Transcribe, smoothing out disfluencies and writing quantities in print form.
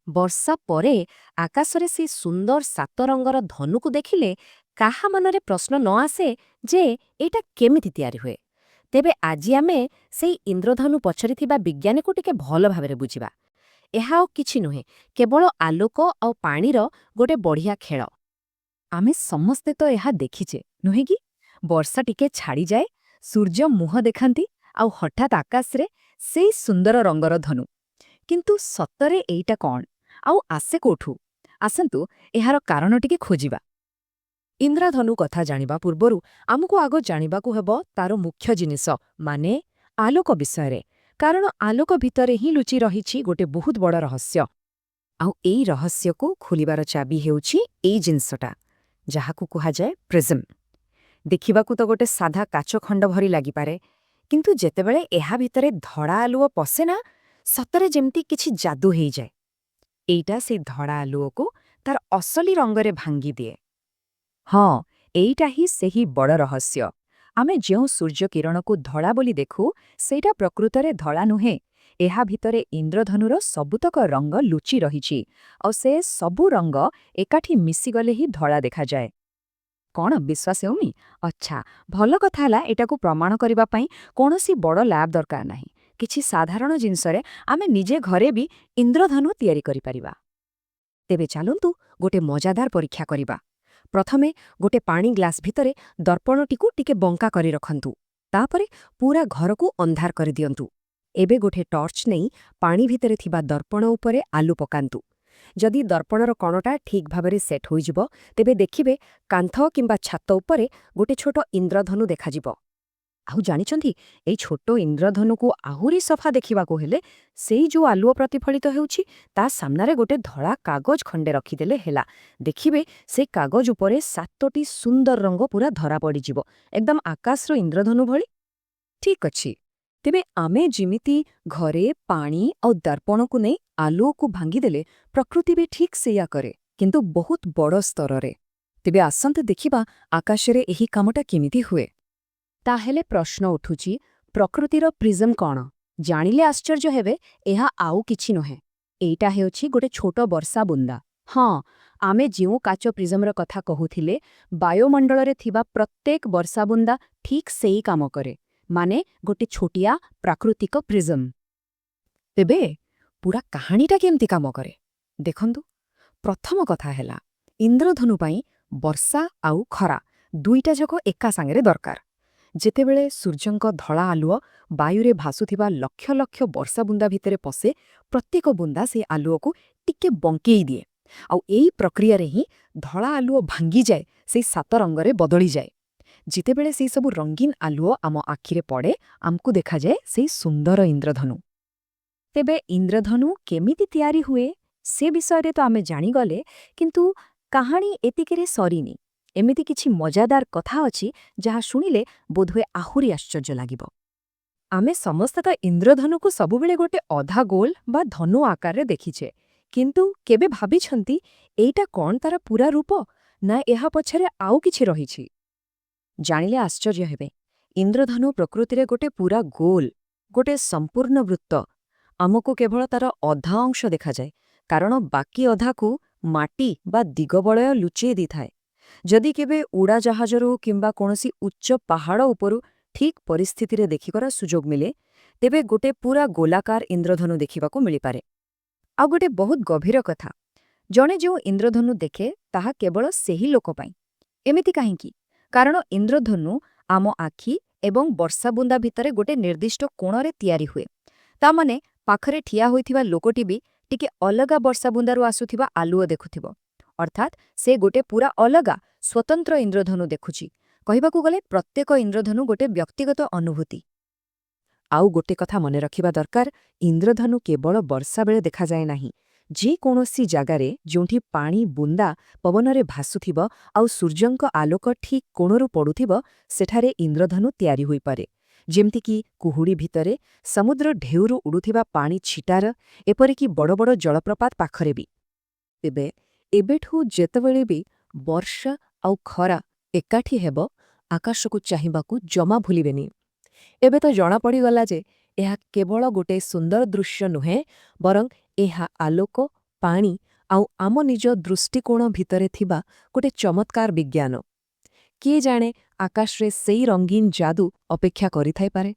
ବର୍ଷା ପରେ ଆକାଶରେ ସେ ସୁନ୍ଦର ସାତ ରଙ୍ଗର ଧନୁକୁ ଦେଖିଲେ କାହା ମନରେ ପ୍ରଶ୍ନ ନ ଆସେ ଯେ ଏଇଟା କେମିତି ତିଆରି ହୁଏ। ତେବେ ଆଜି ଆମେ ସେଇ ଇନ୍ଦ୍ରଧନୁ ପଛରେ ଥିବା ବିଜ୍ଞାନକୁ ଟିକେ ଭଲ ଭାବରେ ବୁଝିବା। ଏହା ଆଉ କିଛି ନୁହେଁ, କେବଳ ଆଲୋକ ଆଉ ପାଣିର ଗୋଟେ ବଢ଼ିଆ ଖେଳ। ଆମେ ସମସ୍ତେ ତ ଏହା ଦେଖିଛେ, ନୁହେଁ କି? ବର୍ଷା ଟିକେ ଛାଡ଼ିଯାଏ, ସୂର୍ଯ୍ୟ ମୁହଁ ଦେଖାନ୍ତି, ଆଉ ହଠାତ୍ ଆକାଶରେ ସେଇ ସୁନ୍ଦର ରଙ୍ଗର ଧନୁ। କିନ୍ତୁ ସତରେ ଏଇଟା କ'ଣ? ଆଉ ଆସେ କୋଉଠୁ? ଆସନ୍ତୁ ଏହାର କାରଣ ଟିକେ ଖୋଜିବା। ଇନ୍ଦ୍ରଧନୁ କଥା ଜାଣିବା ପୂର୍ବରୁ ଆମକୁ ଆଗ ଜାଣିବାକୁ ହେବ ତାର ମୁଖ୍ୟ ଜିନିଷ, ମାନେ ଆଲୋକ ବିଷୟରେ। କାରଣ ଆଲୋକ ଭିତରେ ହିଁ ଲୁଚି ରହିଛି ଗୋଟେ ବହୁତ ବଡ଼ ରହସ୍ୟ। ଆଉ ଏଇ ରହସ୍ୟକୁ ଖୋଲିବାର ଚାବି ହେଉଛି ଏଇ ଜିନିଷଟା, ଯାହାକୁ କୁହାଯାଏ ପ୍ରିଜମ୍। ଦେଖିବାକୁ ତ ଗୋଟେ ସାଧା କାଚ ଖଣ୍ଡ ଭରି ଲାଗିପାରେ, କିନ୍ତୁ ଯେତେବେଳେ ଏହା ଭିତରେ ଧଳା ଆଲୁଅ ପଶେ ନା, ସତରେ ଯେମିତି କିଛି ଯାଦୁ ହେଇଯାଏ। ଏଇଟା ସେଇ ଧଳା ଆଲୁଅକୁ ତାର ଅସଲି ରଙ୍ଗରେ ଭାଙ୍ଗିଦିଏ। ହଁ, ଏଇଟା ହିଁ ସେହି ବଡ଼ ରହସ୍ୟ। ଆମେ ଯେଉଁ ସୂର୍ଯ୍ୟକିରଣକୁ ଧଳା ବୋଲି ଦେଖୁ, ସେଇଟା ପ୍ରକୃତରେ ଧଳା ନୁହେଁ। ଏହା ଭିତରେ ଇନ୍ଦ୍ରଧନୁର ସବୁତକ ରଙ୍ଗ ଲୁଚି ରହିଛି, ଆଉ ସେ ସବୁ ରଙ୍ଗ ଏକାଠି ମିଶିଗଲେ ହିଁ ଧଳା ଦେଖାଯାଏ। କ'ଣ ବିଶ୍ୱାସ ହେଉନି? ଆଚ୍ଛା, ଭଲ କଥା ହେଲା, ଏଟାକୁ ପ୍ରମାଣ କରିବା ପାଇଁ କୌଣସି ବଡ଼ ଲ୍ୟାବ୍ ଦରକାର ନାହିଁ। କିଛି ସାଧାରଣ ଜିନିଷରେ ଆମେ ନିଜେ ଘରେ ବି ଇନ୍ଦ୍ରଧନୁ ତିଆରି କରିପାରିବା। ତେବେ ଚାଲନ୍ତୁ ଗୋଟେ ମଜାଦାର ପରୀକ୍ଷା କରିବା। ପ୍ରଥମେ ଗୋଟେ ପାଣି ଗ୍ଲାସ୍ ଭିତରେ ଦର୍ପଣଟିକୁ ଟିକେ ବଙ୍କା କରି ରଖନ୍ତୁ। ତାପରେ ପୁରା ଘରକୁ ଅନ୍ଧାର କରିଦିଅନ୍ତୁ। ଏବେ ଗୋଟେ ଟର୍ଚ୍ଚ ନେଇ ପାଣି ଭିତରେ ଥିବା ଦର୍ପଣ ଉପରେ ଆଲୁ ପକାନ୍ତୁ। ଯଦି ଦର୍ପଣର କଣଟା ଠିକ୍ ଭାବରେ ସେଟ୍ ହୋଇଯିବ, ତେବେ ଦେଖିବେ କାନ୍ଥ କିମ୍ବା ଛାତ ଉପରେ ଗୋଟେ ଛୋଟ ଇନ୍ଦ୍ରଧନୁ ଦେଖାଯିବ। ଆଉ ଜାଣିଛନ୍ତି, ଏଇ ଛୋଟ ଇନ୍ଦ୍ରଧନୁକୁ ଆହୁରି ସଫା ଦେଖିବାକୁ ହେଲେ ସେଇ ଯୋଉ ଆଲୁଅ ପ୍ରତିଫଳିତ ହେଉଛି, ତା ସାମ୍ନାରେ ଗୋଟେ ଧଳା କାଗଜ ଖଣ୍ଡେ ରଖିଦେଲେ ହେଲା। ଦେଖିବେ ସେ କାଗଜ ଉପରେ 7ଟି ସୁନ୍ଦର ରଙ୍ଗ ପୁରା ଧରା ପଡ଼ିଯିବ, ଏକଦମ ଆକାଶର ଇନ୍ଦ୍ରଧନୁ ଭଳି। ଠିକ୍ ଅଛି। ତେବେ ଆମେ ଯେମିତି ଘରେ ପାଣି ଆଉ ଦର୍ପଣକୁ ନେଇ ଆଲୁଅକୁ ଭାଙ୍ଗିଦେଲେ, ପ୍ରକୃତି ବି ଠିକ୍ ସେଇଆ କରେ, କିନ୍ତୁ ବହୁତ ବଡ଼ ସ୍ତରରେ। ତେବେ ଆସନ୍ତୁ ଦେଖିବା ଆକାଶରେ ଏହି କାମଟା କେମିତି ହୁଏ। ତାହେଲେ ପ୍ରଶ୍ନ ଉଠୁଛି, ପ୍ରକୃତିର ପ୍ରିଜମ୍ କ'ଣ? ଜାଣିଲେ ଆଶ୍ଚର୍ଯ୍ୟ ହେବେ, ଏହା ଆଉ କିଛି ନୁହେଁ। ଏଇଟା ହେଉଛି ଗୋଟେ ଛୋଟ ବର୍ଷା ବୁନ୍ଦା। ହଁ, ଆମେ ଯେଉଁ କାଚ ପ୍ରିଜମର କଥା କହୁଥିଲେ, ବାୟୁମଣ୍ଡଳରେ ଥିବା ପ୍ରତ୍ୟେକ ବର୍ଷା ବୁନ୍ଦା ଠିକ୍ ସେଇ କାମ କରେ, ମାନେ ଗୋଟେ ଛୋଟିଆ ପ୍ରାକୃତିକ ପ୍ରିଜମ୍। ତେବେ ପୁରା କାହାଣୀଟା କେମିତି କାମ କରେ ଦେଖନ୍ତୁ। ପ୍ରଥମ କଥା ହେଲା, ଇନ୍ଦ୍ରଧନୁ ପାଇଁ ବର୍ଷା ଆଉ ଖରା ଦୁଇଟା ଯାକ ଏକା ସାଙ୍ଗରେ ଦରକାର। ଯେତେବେଳେ ସୂର୍ଯ୍ୟଙ୍କ ଧଳା ଆଲୁଅ ବାୟୁରେ ଭାସୁଥିବା ଲକ୍ଷ ଲକ୍ଷ ବର୍ଷା ବୁନ୍ଦା ଭିତରେ ପଶେ, ପ୍ରତ୍ୟେକ ବୁନ୍ଦା ସେ ଆଲୁଅକୁ ଟିକେ ବଙ୍କେଇ ଦିଏ। ଆଉ ଏଇ ପ୍ରକ୍ରିୟାରେ ହିଁ ଧଳା ଆଲୁଅ ଭାଙ୍ଗିଯାଏ, ସେଇ 7 ରଙ୍ଗରେ ବଦଳିଯାଏ। ଯେତେବେଳେ ସେଇ ସବୁ ରଙ୍ଗୀନ ଆଲୁଅ ଆମ ଆଖିରେ ପଡ଼େ, ଆମକୁ ଦେଖାଯାଏ ସେଇ ସୁନ୍ଦର ଇନ୍ଦ୍ରଧନୁ। ତେବେ ଇନ୍ଦ୍ରଧନୁ କେମିତି ତିଆରି ହୁଏ, ସେ ବିଷୟରେ ତ ଆମେ ଜାଣିଗଲେ, କିନ୍ତୁ କାହାଣୀ ଏତିକିରେ ସରିନି। ଏମିତି କିଛି ମଜାଦାର କଥା ଅଛି, ଯାହା ଶୁଣିଲେ ବୋଧହୁଏ ଆହୁରି ଆଶ୍ଚର୍ଯ୍ୟ ଲାଗିବ। ଆମେ ସମସ୍ତେ ତ ଇନ୍ଦ୍ରଧନୁକୁ ସବୁବେଳେ ଗୋଟେ ଅଧା ଗୋଲ ବା ଧନୁ ଆକାରରେ ଦେଖିଛେ, କିନ୍ତୁ କେବେ ଭାବିଛନ୍ତି ଏଇଟା କ'ଣ ତାର ପୁରା ରୂପ, ନା ଏହା ପଛରେ ଆଉ କିଛି ରହିଛି? ଜାଣିଲେ ଆଶ୍ଚର୍ଯ୍ୟ ହେବେ। ଇନ୍ଦ୍ରଧନୁ ପ୍ରକୃତିରେ ଗୋଟେ ପୁରା ଗୋଲ, ଗୋଟେ ସମ୍ପୂର୍ଣ୍ଣ ବୃତ୍ତ। ଆମକୁ କେବଳ ତାର ଅଧା ଅଂଶ ଦେଖାଯାଏ, କାରଣ ବାକି ଅଧାକୁ ମାଟି ବା ଦିଗବଳୟ ଲୁଚେଇ ଦେଇଥାଏ। ଯଦି କେବେ ଉଡ଼ାଜାହାଜରୁ କିମ୍ବା କୌଣସି ଉଚ୍ଚ ପାହାଡ଼ ଉପରୁ ଠିକ୍ ପରିସ୍ଥିତିରେ ଦେଖିବାର ସୁଯୋଗ ମିଳେ, ତେବେ ଗୋଟେ ପୁରା ଗୋଲାକାର ଇନ୍ଦ୍ରଧନୁ ଦେଖିବାକୁ ମିଳିପାରେ। ଆଉ ଗୋଟେ ବହୁତ ଗଭୀର କଥା, ଜଣେ ଯେଉଁ ଇନ୍ଦ୍ରଧନୁ ଦେଖେ, ତାହା କେବଳ ସେହି ଲୋକ ପାଇଁ। ଏମିତି କାହିଁକି? କାରଣ ଇନ୍ଦ୍ରଧନୁ ଆମ ଆଖି ଏବଂ ବର୍ଷା ବୁନ୍ଦା ଭିତରେ ଗୋଟେ ନିର୍ଦ୍ଦିଷ୍ଟ କୋଣରେ ତିଆରି ହୁଏ। ତାମାନେ ପାଖରେ ଠିଆ ହୋଇଥିବା ଲୋକଟି ବି ଟିକେ ଅଲଗା ବର୍ଷା ବୁନ୍ଦାରୁ ଆସୁଥିବା ଆଲୁଅ ଦେଖୁଥିବ। ଅର୍ଥାତ୍ ସେ ଗୋଟେ ପୁରା ଅଲଗା, ସ୍ୱତନ୍ତ୍ର ଇନ୍ଦ୍ରଧନୁ ଦେଖୁଛି। କହିବାକୁ ଗଲେ ପ୍ରତ୍ୟେକ ଇନ୍ଦ୍ରଧନୁ ଗୋଟେ ବ୍ୟକ୍ତିଗତ ଅନୁଭୂତି। ଆଉ ଗୋଟେ କଥା ମନେ ରଖିବା ଦରକାର, ଇନ୍ଦ୍ରଧନୁ କେବଳ ବର୍ଷା ବେଳେ ଦେଖାଯାଏ ନାହିଁ। ଯେକୌଣସି ଜାଗାରେ ଯେଉଁଠି ପାଣି ବୁନ୍ଦା ପବନରେ ଭାସୁଥିବ ଆଉ ସୂର୍ଯ୍ୟଙ୍କ ଆଲୋକ ଠିକ୍ କୋଣରୁ ପଡ଼ୁଥିବ, ସେଠାରେ ଇନ୍ଦ୍ରଧନୁ ତିଆରି ହୋଇପାରେ। ଯେମିତିକି କୁହୁଡ଼ି ଭିତରେ, ସମୁଦ୍ର ଢେଉରୁ ଉଡ଼ୁଥିବା ପାଣି ଛିଟାର, ଏପରିକି ବଡ଼ ବଡ଼ ଜଳପ୍ରପାତ ପାଖରେ ବି। ତେବେ ଏବେଠୁ ଯେତେବେଳେ ବି ବର୍ଷା ଆଉ ଖରା ଏକାଠି ହେବ, ଆକାଶକୁ ଚାହିଁବାକୁ ଜମା ଭୁଲିବେନି। ଏବେ ତ ଜଣାପଡ଼ିଗଲା ଯେ ଏହା କେବଳ ଗୋଟେ ସୁନ୍ଦର ଦୃଶ୍ୟ ନୁହେଁ, ବରଂ ଏହା ଆଲୋକ, ପାଣି ଆଉ ଆମ ନିଜ ଦୃଷ୍ଟିକୋଣ ଭିତରେ ଥିବା ଗୋଟେ ଚମତ୍କାର ବିଜ୍ଞାନ। କିଏ ଜାଣେ ଆକାଶରେ ସେଇ ରଙ୍ଗୀନ ଯାଦୁ ଅପେକ୍ଷା କରିଥାଇପାରେ।